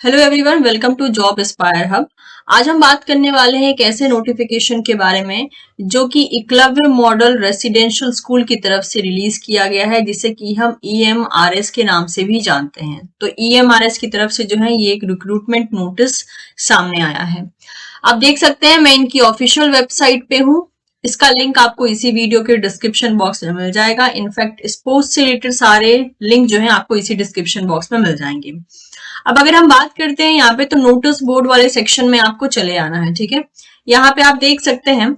Hello everyone, welcome to Job Aspire Hub. आज हम बात करने वाले हैं एक ऐसे नोटिफिकेशन के बारे में जो कि एकलव्य मॉडल रेसिडेंशियल स्कूल की तरफ से रिलीज किया गया है, जिसे कि हम EMRS के नाम से भी जानते हैं। तो EMRS की तरफ से जो है ये एक रिक्रूटमेंट नोटिस सामने आया है। आप देख सकते हैं, मैं इनकी ऑफिशियल वेबसाइट पे हूँ। इसका लिंक आपको इसी वीडियो के डिस्क्रिप्शन बॉक्स में मिल जाएगा। इनफैक्ट इस पोस्ट से रिलेटेड सारे लिंक जो है आपको इसी डिस्क्रिप्शन बॉक्स में मिल जाएंगे। अब अगर हम बात करते हैं यहाँ पे, तो नोटिस बोर्ड वाले सेक्शन में आपको चले आना है। ठीक है, यहाँ पे आप देख सकते हैं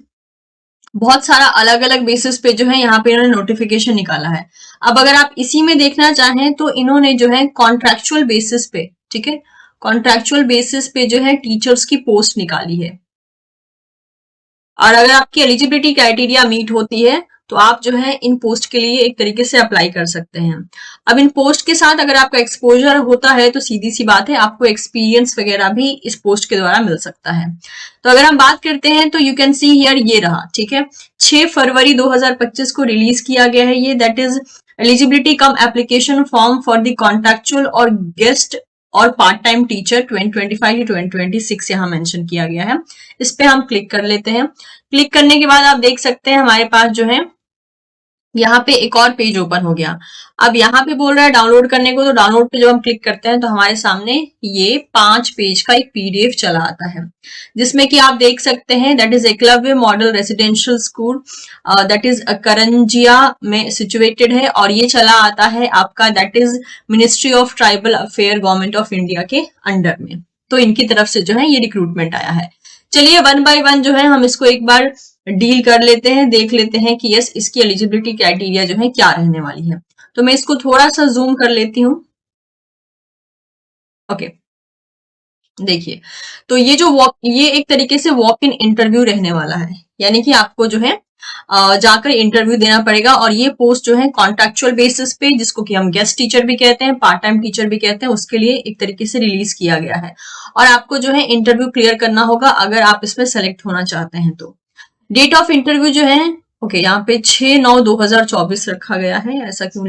बहुत सारा अलग अलग बेसिस पे जो है यहाँ पे इन्होंने नोटिफिकेशन निकाला है। अब अगर आप इसी में देखना चाहें तो इन्होंने जो है कॉन्ट्रेक्चुअल बेसिस पे, ठीक है, कॉन्ट्रेक्चुअल बेसिस पे जो है टीचर्स की पोस्ट निकाली है। और अगर आपकी एलिजिबिलिटी क्राइटेरिया मीट होती है तो आप जो है इन पोस्ट के लिए एक तरीके से अप्लाई कर सकते हैं। अब इन पोस्ट के साथ अगर आपका एक्सपोजर होता है तो सीधी सी बात है, आपको एक्सपीरियंस वगैरह भी इस पोस्ट के द्वारा मिल सकता है। तो अगर हम बात करते हैं तो यू कैन सी हियर, ये रहा। ठीक है, 6 फरवरी 2025 को रिलीज किया गया है ये। That is eligibility cum application form for the contractual और गेस्ट और पार्ट टाइम टीचर 2025 टू 2026 यहाँ मेंशन किया गया है। इस पे हम क्लिक कर लेते हैं। क्लिक करने के बाद आप देख सकते हैं हमारे पास जो है यहाँ पे एक और पेज ओपन हो गया। अब यहाँ पे बोल रहा है डाउनलोड करने को, तो डाउनलोड पे जब हम क्लिक करते हैं तो हमारे सामने ये 5 पेज का एक PDF चला आता है, जिसमें कि आप देख सकते हैं that is Eklavya model residential school, that is Karanjia में सिचुएटेड है। और ये चला आता है आपका that is ministry of tribal affair government of India के अंडर में। तो इनकी तरफ से जो है ये रिक्रूटमेंट आया है। चलिए वन बाय वन जो है हम इसको एक बार डील कर लेते हैं, देख लेते हैं कि यस इसकी एलिजिबिलिटी क्राइटेरिया जो है क्या रहने वाली है। तो मैं इसको थोड़ा सा जूम कर लेती हूँ। ओके, देखिए, तो ये एक तरीके से वॉक इन इंटरव्यू रहने वाला है, यानी कि आपको जो है जाकर इंटरव्यू देना पड़ेगा। और ये पोस्ट जो है कॉन्ट्रेक्चुअल बेसिस पे, जिसको कि हम गेस्ट टीचर भी कहते हैं, पार्ट टाइम टीचर भी कहते हैं, उसके लिए एक तरीके से रिलीज किया गया है। और आपको जो है इंटरव्यू क्लियर करना होगा अगर आप इसमें सेलेक्ट होना चाहते हैं तो। डेट ऑफ इंटरव्यू जो है, ओके, यहाँ पे 6/9/2024 रखा गया है। ऐसा क्यों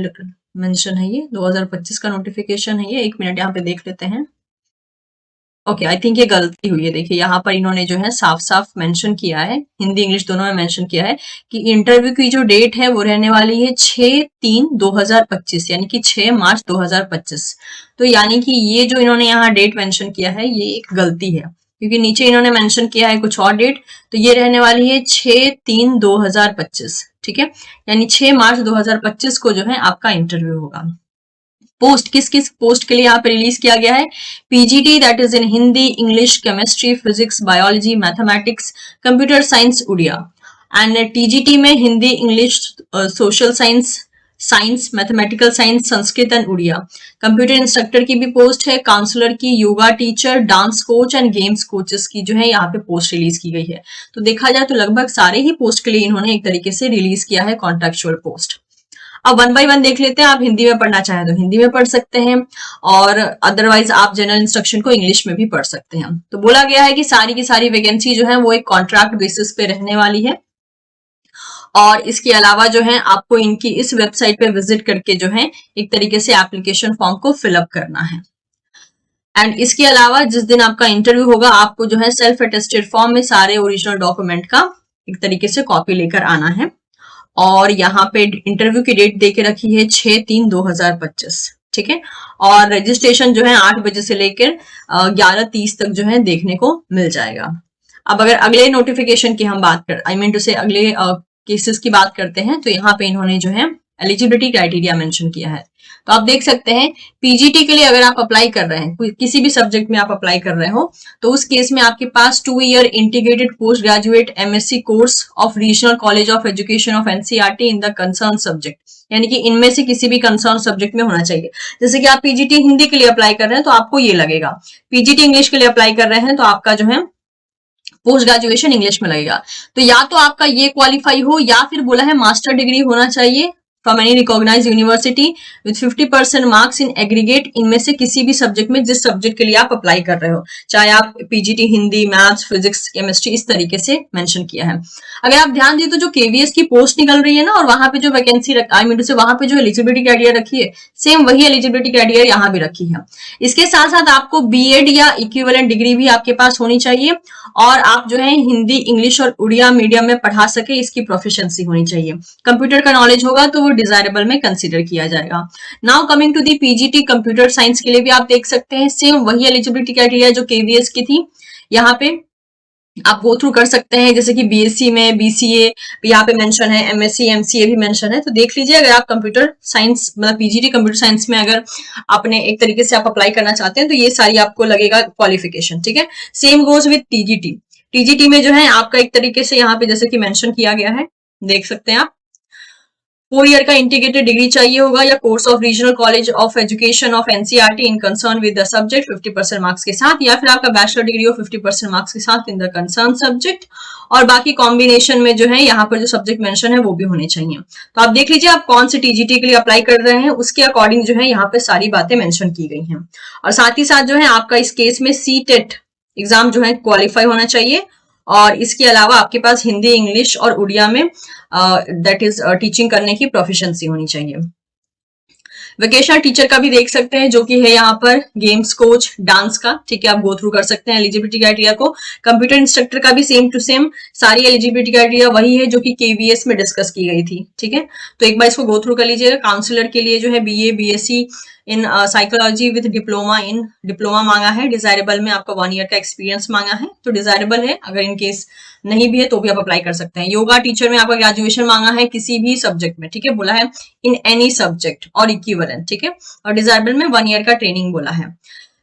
मेंशन है? ये 2025 का नोटिफिकेशन है ये। एक मिनट यहाँ पे देख लेते हैं। ओके, आई थिंक ये गलती हुई है। देखिए यहाँ पर इन्होंने जो है साफ साफ मेंशन किया है, हिंदी इंग्लिश दोनों में मेंशन किया है कि इंटरव्यू की जो डेट है वो रहने वाली है 6/3/2025, यानी कि 6 मार्च 2025। तो यानी कि ये जो इन्होंने यहाँ डेट मेंशन किया है ये एक गलती है, क्योंकि नीचे इन्होंने मेंशन किया है कुछ और डेट। तो ये रहने वाली है 6/3/2025। ठीक है, यानी 6 मार्च 2025 को जो है आपका इंटरव्यू होगा। पोस्ट किस किस पोस्ट के लिए यहाँ पे रिलीज किया गया है? PGT, that is in Hindi, English, chemistry, physics, biology, mathematics, computer science, Odia. And TGT में Hindi, English, social science, science, mathematical science, Sanskrit and Odia. Computer instructor की भी पोस्ट है, काउंसलर की, yoga teacher, dance coach and games coaches की जो है यहाँ पे पोस्ट रिलीज की गई है। तो देखा जाए तो लगभग सारे ही पोस्ट के लिए इन्होंने एक तरीके से रिलीज किया है कॉन्ट्रेक्चुअल पोस्ट। अब वन बाय वन देख लेते हैं। आप हिंदी में पढ़ना चाहें तो हिंदी में पढ़ सकते हैं, और अदरवाइज आप जनरल इंस्ट्रक्शन को इंग्लिश में भी पढ़ सकते हैं। तो बोला गया है कि सारी की सारी वैकेंसी जो है वो एक कॉन्ट्रैक्ट बेसिस पे रहने वाली है। और इसके अलावा जो है आपको इनकी इस वेबसाइट पे विजिट करके जो है एक तरीके से एप्लीकेशन फॉर्म को फिलअप करना है। एंड इसके अलावा जिस दिन आपका इंटरव्यू होगा आपको जो है सेल्फ अटेस्टेड फॉर्म में सारे ओरिजिनल डॉक्यूमेंट का एक तरीके से कॉपी लेकर आना है। और यहाँ पे इंटरव्यू की डेट देके रखी है 6/3/2025। ठीक है, और रजिस्ट्रेशन जो है 8 बजे से लेकर 11:30 तक जो है देखने को मिल जाएगा। अब अगर अगले नोटिफिकेशन की हम बात कर, आई मीन टू से अगले केसेस की बात करते हैं, तो यहाँ पे इन्होंने जो है एलिजिबिलिटी क्राइटेरिया मेंशन किया है। तो आप देख सकते हैं PGT के लिए अगर आप अप्लाई कर रहे हैं, किसी भी सब्जेक्ट में आप अप्लाई कर रहे हो, तो उस केस में आपके पास 2 year integrated post graduate MSc course of regional college of education of NCERT in the concern subject, यानी कि इनमें से किसी भी कंसर्न सब्जेक्ट में होना चाहिए। जैसे कि आप PGT हिंदी के लिए अप्लाई कर रहे हैं तो आपको ये लगेगा, PGT इंग्लिश के लिए अप्लाई कर रहे हैं तो आपका जो है पोस्ट ग्रेजुएशन इंग्लिश में लगेगा। तो या तो आपका ये क्वालिफाई हो, या फिर बोला है मास्टर डिग्री होना चाहिए from any recognise university with 50% marks in aggregate, इनमें से किसी भी सब्जेक्ट में जिस सब्जेक्ट के लिए आप अप्लाई कर रहे हो, चाहे आप PGT Hindi, maths, physics, chemistry, इस तरीके से मेंशन किया है। अगर आप ध्यान दिए तो जो केवीएस की पोस्ट निकल रही है ना, और वहां पे जो वैकेंसी आई मीन से वहां पे जो एलिजिबिलिटी क्राइटेरिया रखी है, सेम वही एलिजिबिलिटी क्राइटेरिया यहाँ भी रखी है। इसके साथ साथ आपको बीएड या इक्विवेलेंट डिग्री भी आपके पास होनी चाहिए, और आप जो है हिंदी, इंग्लिश और उड़िया मीडियम में पढ़ा सके, इसकी प्रोफिशिएंसी होनी चाहिए। कंप्यूटर का नॉलेज होगा तो वो डिजायरेबल में कंसीडर किया जाएगा। Now coming to the PGT computer science के लिए भी आप देख सकते हैं सेम वही एलिजिबिलिटी क्राइटेरिया जो केवीएस की थी, यहाँ पे आप गो थ्रू कर सकते हैं। जैसे कि बीएससी में बीसीए यहाँ पे मेंशन है, एमएससी एमसीए भी मेंशन है, तो देख लीजिए। अगर आप कंप्यूटर साइंस मतलब पीजीटी कंप्यूटर साइंस में अगर आपने एक तरीके से आप अप्लाई करना चाहते हैं तो ये सारी आपको लगेगा क्वालिफिकेशन, ठीक है। Same goes with TGT. TGT में जो है आपका एक तरीके से यहाँ पे जैसे कि मेंशन किया गया है, देख सकते हैं आप, 4 ईयर का इंटीग्रेटेड डिग्री चाहिए होगा या course of regional college of education of NCERT in concern with the subject 50% marks के साथ, या फिर आपका बैचलर डिग्री ऑफ 50% मार्क्स के साथ इन द कंसर्न सब्जेक्ट, और बाकी कॉम्बिनेशन में जो है यहाँ पर जो सब्जेक्ट मेंशन है वो भी होने चाहिए। तो आप देख लीजिए आप कौन से टीजीटी के लिए अप्लाई कर रहे हैं, उसके अकॉर्डिंग जो है यहाँ पे सारी बातें मेंशन की गई हैं। और साथ ही साथ जो है आपका इस केस में सीटेट एग्जाम जो है क्वालिफाई होना चाहिए, और इसके अलावा आपके पास हिंदी, इंग्लिश और उड़िया में दैट इज टीचिंग करने की प्रोफिशिएंसी होनी चाहिए। वेकेशनल टीचर का भी देख सकते हैं, जो कि है यहाँ पर गेम्स कोच डांस का, ठीक है, आप गो थ्रू कर सकते हैं एलिजिबिलिटी क्राइटेरिया को। कंप्यूटर इंस्ट्रक्टर का भी सेम टू सेम सारी एलिजिबिलिटी क्राइटेरिया वही है जो कि केवीएस में डिस्कस की गई थी, ठीक है। तो एक बार इसको गो थ्रू कर लीजिएगा। काउंसलर के लिए जो है BA BSc in psychology with diploma मांगा है। डिजायरेबल में आपका 1 ईयर का एक्सपीरियंस मांगा है, तो डिजायरेबल है। अगर इन केस नहीं भी है तो भी आप अप्लाई कर सकते हैं। योगा टीचर में आपका ग्रेजुएशन मांगा है किसी भी सब्जेक्ट में, ठीक है, बोला है इन एनी सब्जेक्ट और इक्विवेलेंट, ठीक है, और डिजायरेबल में 1 ईयर का ट्रेनिंग बोला है।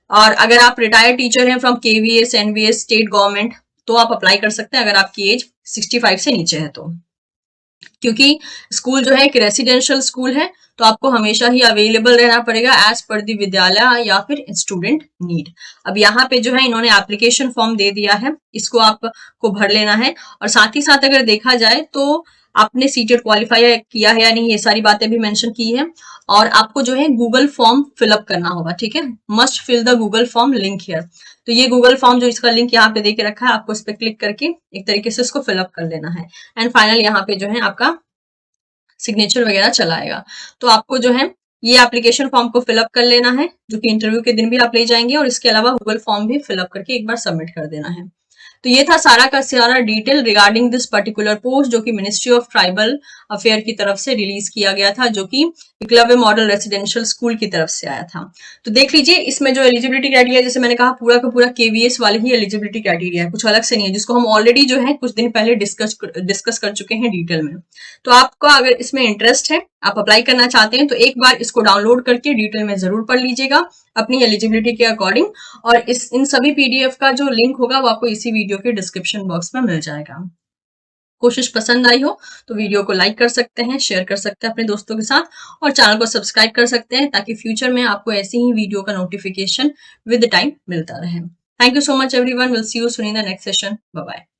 और अगर आप रिटायर्ड टीचर हैं from KVS NVS state government तो आप अप्लाई कर सकते हैं अगर आपकी एज 65 से नीचे है तो, क्योंकि स्कूल जो है एक रेसिडेंशियल स्कूल है, तो आपको हमेशा ही अवेलेबल रहना पड़ेगा एज पर दी विद्यालय या फिर स्टूडेंट नीड। अब यहाँ पे जो है इन्होंने एप्लीकेशन फॉर्म दे दिया है, इसको आपको भर लेना है। और साथ ही साथ अगर देखा जाए तो आपने सीटेट क्वालिफाई किया है या नहीं, ये सारी बातें भी मेंशन की है। और आपको जो है गूगल फॉर्म फिलअप करना होगा, ठीक है, must fill the Google form link here. तो ये गूगल फॉर्म जो इसका लिंक यहाँ पे दे के रखा है, आपको इस पे क्लिक करके एक तरीके से इसको फिलअप कर लेना है। एंड फाइनल यहाँ पे जो है आपका सिग्नेचर वगैरह चलाएगा। तो आपको जो है ये एप्लीकेशन फॉर्म को फिलअप कर लेना है, जो कि इंटरव्यू के दिन भी आप ले जाएंगे, और इसके अलावा गूगल फॉर्म भी फिलअप करके एक बार सबमिट कर देना है। तो ये था सारा का सारा detail regarding this particular post, जो कि मिनिस्ट्री ऑफ ट्राइबल अफेयर की तरफ से रिलीज किया गया था, जो कि एकलव्य मॉडल रेसिडेंशियल स्कूल की तरफ से आया था। तो देख लीजिए इसमें जो एलिजिबिलिटी क्राइटेरिया, जैसे मैंने कहा, पूरा का पूरा केवीएस वाले ही एलिजिबिलिटी क्राइटेरिया है, कुछ अलग से नहीं है, जिसको हम ऑलरेडी जो है कुछ दिन पहले डिस्कस कर चुके हैं डिटेल में। तो आपको अगर इसमें इंटरेस्ट है, आप अप्लाई करना चाहते हैं, तो एक बार इसको डाउनलोड करके डिटेल में जरूर पढ़ लीजिएगा अपनी एलिजिबिलिटी के अकॉर्डिंग। और इन सभी पीडीएफ का जो लिंक होगा वो आपको इसी वीडियो के डिस्क्रिप्शन बॉक्स में मिल जाएगा। कोशिश पसंद आई हो तो वीडियो को लाइक कर सकते हैं, शेयर कर सकते हैं अपने दोस्तों के साथ, और चैनल को सब्सक्राइब कर सकते हैं, ताकि फ्यूचर में आपको ऐसी ही वीडियो का नोटिफिकेशन विद टाइम मिलता रहे। Thank you so much everyone, will see you soon in the next session. Bye bye.